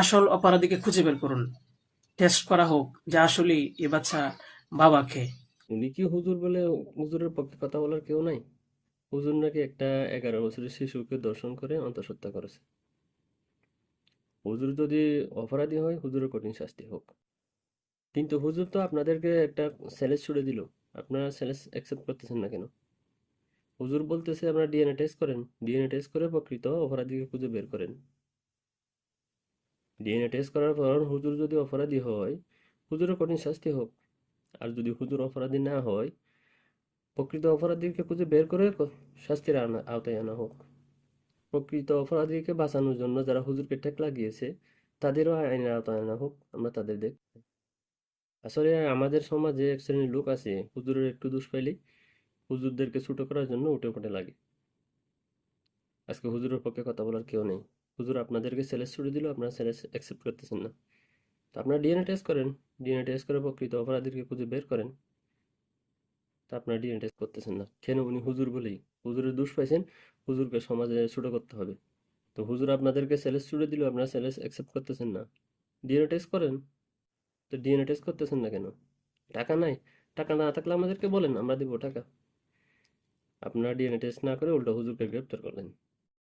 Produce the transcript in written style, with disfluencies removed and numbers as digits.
আসল অপরাধীকে খুঁজে বের করুন। টেস্ট করা হোক যে আসলেই এ বাচ্চা বাবা খেয়ে। উনি কি হুজুর বলে হুজুরের পক্ষে কথা বলার কেউ নাই? হুজুর নাকি একটা 11 বছরের শিশুকে ধর্ষণ করে অন্তঃসত্ত্বা করেছে। হুজুর যদি অপরাধী হয়, হুজুরের কঠিন শাস্তি হোক। কিন্তু হুজুর তো আপনাদেরকে একটা স্যালেন্স ছুড়ে দিল। আপনারা স্যালেন্স অ্যাকসেপ্ট করতেছেন না কেন? হুজুর বলতেছে আপনারা ডিএনএ টেস্ট করেন, ডিএনএ টেস্ট করে প্রকৃত অপরাধীকে খুঁজে বের করেন। ডিএনএ টেস্ট করার পর হুজুর যদি অপরাধী হয়, হুজুরের কঠিন শাস্তি হোক। আর যদি হুজুর অপরাধী না হয়, প্রকৃত অপরাধীকে খুঁজে বের করে শাস্তির আওতায় আনা হোক। প্রকৃত অপরাধীকে বাঁচানোর জন্য যারা হুজুরকে ঠেক লাগিয়েছে, তাদেরও আইনের আওতায় আনা হোক। আমরা তাদের দেখ, আসলে আমাদের সমাজে এক শ্রেণীর লোক আছে, হুজুরের একটু দোষ পাইলেই হুজুরদেরকে ছোট করার জন্য উঠে পড়ে লাগে। আজকে হুজুরের পক্ষে কথা বলার কেউ নেই। হুজুর আপনাদেরকে স্যালেন্স ছুড়ে দিল, আপনারা স্যালেন্স অ্যাকসেপ্ট করতেছেন না। তো আপনারা ডিএনএ টেস্ট করেন, ডিএনএ টেস্ট করে প্রকৃত অপরাধীকে খুঁজে বের করেন। তা আপনারা ডিএনএ টেস্ট করতেছেন না কেন? উনি হুজুর বলেই, হুজুরের দোষ পাইছেন, হুজুরকে সমাজে ছোট করতে হবে। তো হুজুর আপনাদেরকে স্যালেন্স ছুড়ে দিল, আপনারা স্যালেন্স অ্যাকসেপ্ট করতেছেন না। ডিএনএ টেস্ট করেন। তো ডিএনএ টেস্ট করতেছেন না কেন? টাকা নাই? টাকা না থাকলে আমাদেরকে বলেন, আমরা দিব টাকা। আপনারা ডিএনএ টেস্ট না করে উল্টো হুজুরকে গ্রেপ্তার করলেন।